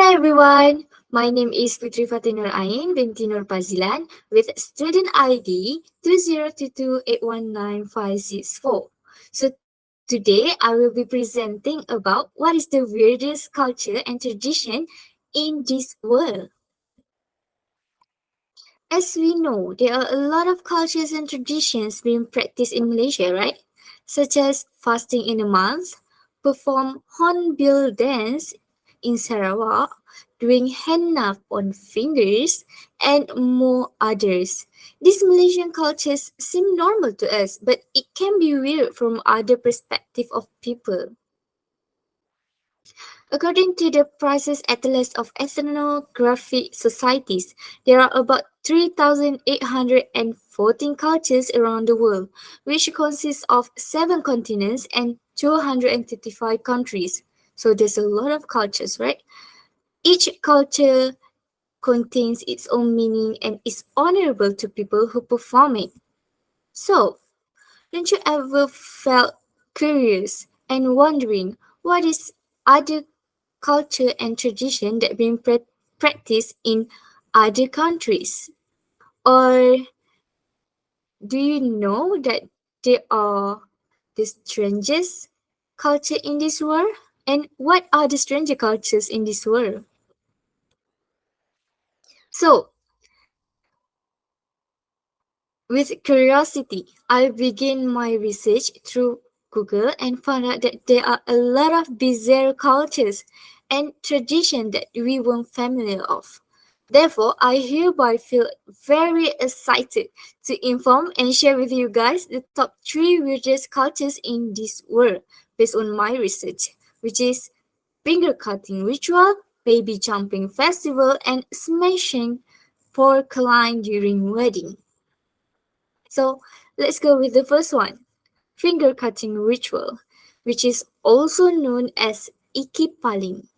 Hi everyone, my name is Putri Fatinur Ain binti Nur Pazilan with student ID 2022819564. So today I will be presenting about what is the weirdest culture and tradition in this world. As we know, there are a lot of cultures and traditions being practiced in Malaysia, right? Such as fasting in a month, perform hornbill dance in Sarawak, doing henna on fingers, and more others. These Malaysian cultures seem normal to us, but it can be weird from other perspective of people. According to the Prices Atlas of Ethnographic Societies, there are about 3,814 cultures around the world, which consists of 7 continents and 235 countries. So there's a lot of cultures, right? Each culture contains its own meaning and is honorable to people who perform it. So, don't you ever felt curious and wondering what is other culture and tradition that being practiced in other countries? Or do you know that there are the strangest culture in this world? And what are the stranger cultures in this world? So, with curiosity, I began my research through Google and found out that there are a lot of bizarre cultures and traditions that we weren't familiar of. Therefore, I hereby feel very excited to inform and share with you guys the top 3 weirdest cultures in this world based on my research, which is finger cutting ritual, baby jumping festival, and smashing porcelain during wedding. So let's go with the first one, finger cutting ritual, which is also known as ikipaling.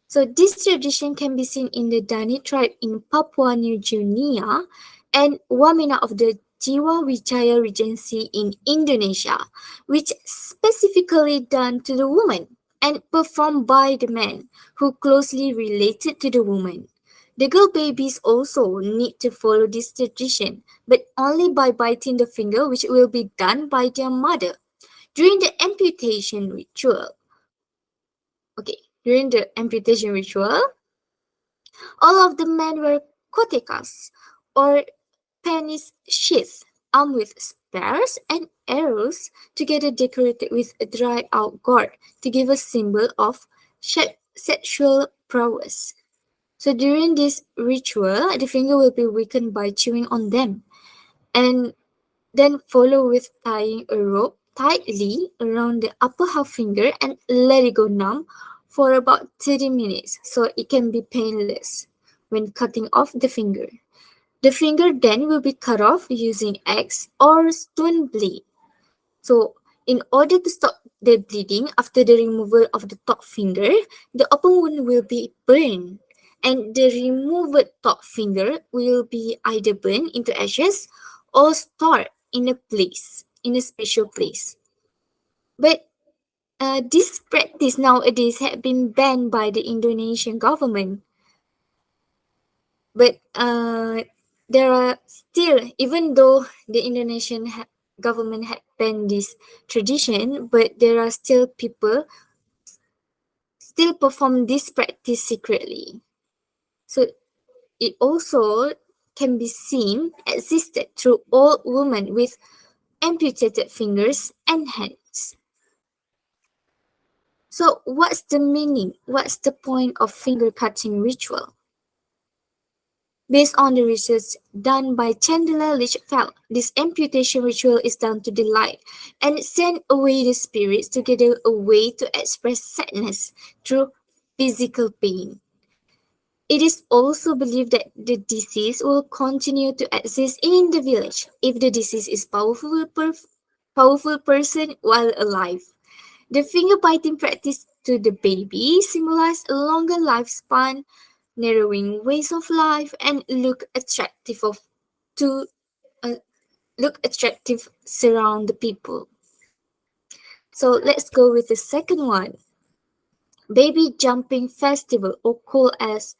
So this tradition can be seen in the Dani tribe in Papua New Guinea and Wamena of the Jiwa Wijaya Regency in Indonesia, which specifically done to the woman and performed by the man who closely related to the woman. The girl babies also need to follow this tradition, but only by biting the finger, which will be done by their mother. During the amputation ritual, during the amputation ritual, all of the men wear kotekas or penis sheath armed with spears and arrows together decorated with a dried out gourd to give a symbol of sexual prowess. So during this ritual, the finger will be weakened by chewing on them and then follow with tying a rope tightly around the upper half finger and let it go numb for about 30 minutes so it can be painless when cutting off the finger. The finger then will be cut off using axe or stone blade. So in order to stop the bleeding after the removal of the top finger, the open wound will be burned and the removed top finger will be either burned into ashes or stored in a special place. But this practice nowadays has been banned by the Indonesian government. But there are still, even though the government had banned this tradition, but there are still people still perform this practice secretly. So it also can be seen existed through old women with amputated fingers and hands. So what's the meaning? What's the point of finger cutting ritual? Based on the research done by Chandler Lichfield, this amputation ritual is done to delight and send away the spirits together a way to express sadness through physical pain. It is also believed that the disease will continue to exist in the village if the disease is powerful person while alive. The finger biting practice to the baby symbolizes a longer lifespan, narrowing ways of life, and to uh, look attractive surround the people. So let's go with the second one. Baby Jumping Festival, or called as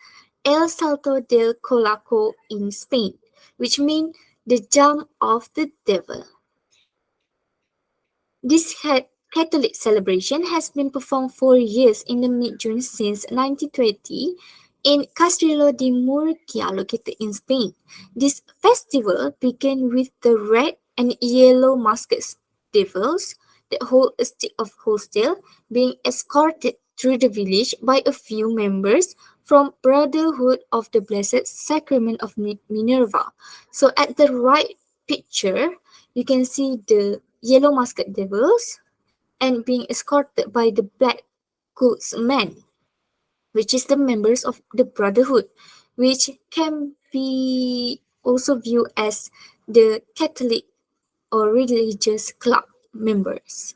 El Salto del Colaco in Spain, which means the jump of the devil. This Catholic celebration has been performed for years in the mid-June since 1920 in Castelló de Murcia, located in Spain. This festival began with the red and yellow masked devils that hold a stick of horse-tail being escorted through the village by a few members from Brotherhood of the Blessed Sacrament of Minerva. So at the right picture, you can see the yellow masked devils and being escorted by the black goods men, which is the members of the Brotherhood, which can be also viewed as the Catholic or religious club members.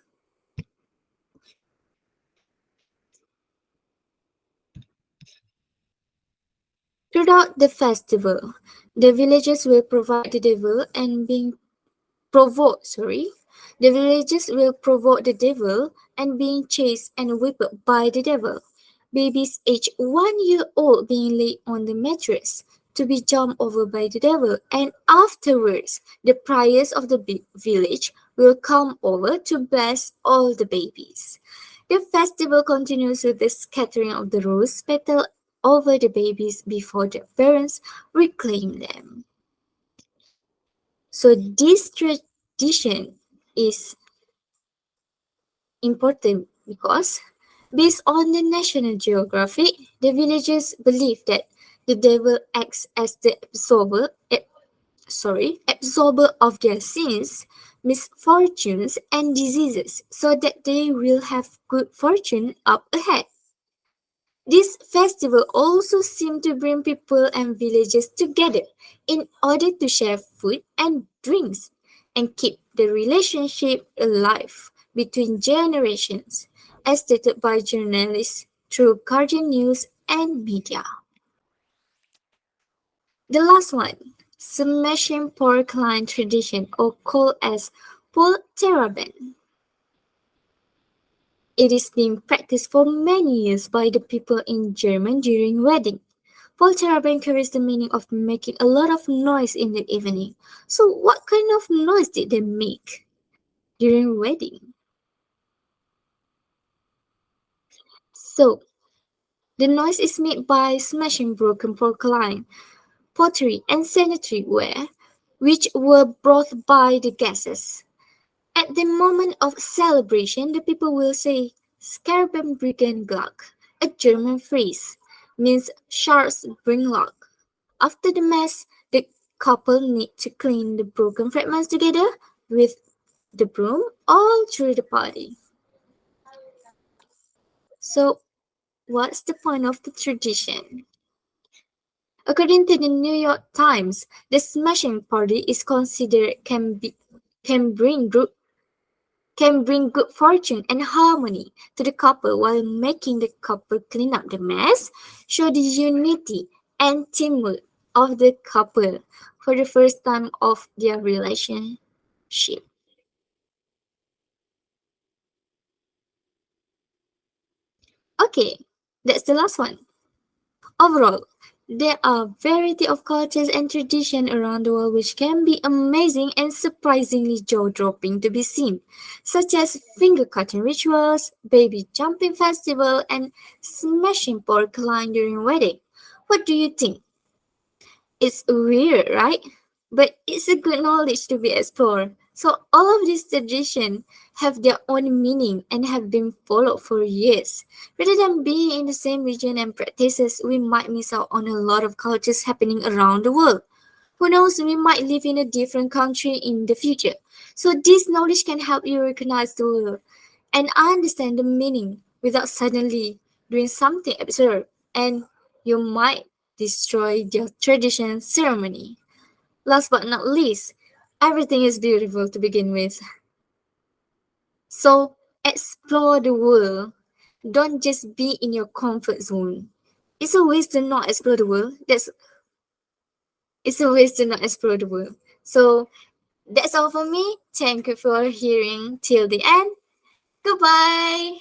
Throughout the festival, the villagers will provide the devil and being provoke, sorry, the villagers will provoke the devil and being chased and whipped by the devil. Babies aged 1 year old being laid on the mattress to be jumped over by the devil, and afterwards the priors of the village will come over to bless all the babies. The festival continues with the scattering of the rose petal over the babies before their parents reclaim them. So this tradition is important because based on the National Geographic, the villagers believe that the devil acts as the absorber of their sins, misfortunes and diseases so that they will have good fortune up ahead. This festival also seemed to bring people and villagers together in order to share food and drinks and keep the relationship alive between generations, as stated by journalists through Guardian News and media. The last one, smashing pork line tradition, or called as Polteraben. It is being practiced for many years by the people in Germany during wedding. Polteraben carries the meaning of making a lot of noise in the evening. So what kind of noise did they make during wedding? So the noise is made by smashing broken porcelain, pottery and sanitary ware, which were brought by the guests. At the moment of celebration, the people will say Skarbenbrücken Glück, a German phrase, means shards bring luck. After the mass, the couple need to clean the broken fragments together with the broom all through the party. So, what's the point of the tradition? According to the New York Times, the smashing party is considered can bring can bring good fortune and harmony to the couple while making the couple clean up the mess, show the unity and teamwork of the couple for the first time of their relationship. Okay, that's the last one. Overall, there are a variety of cultures and traditions around the world which can be amazing and surprisingly jaw-dropping to be seen, such as finger-cutting rituals, baby jumping festival, and smashing pork line during wedding. What do you think? It's weird, right? But it's a good knowledge to be explored. So all of these traditions have their own meaning and have been followed for years. Rather than being in the same region and practices, we might miss out on a lot of cultures happening around the world. Who knows, we might live in a different country in the future. So this knowledge can help you recognize the world and understand the meaning without suddenly doing something absurd, and you might destroy your tradition ceremony. Last but not least, everything is beautiful to begin with. So explore the world. Don't just be in your comfort zone. It's a waste to not explore the world. It's a waste to not explore the world. So that's all for me. Thank you for hearing till the end. Goodbye.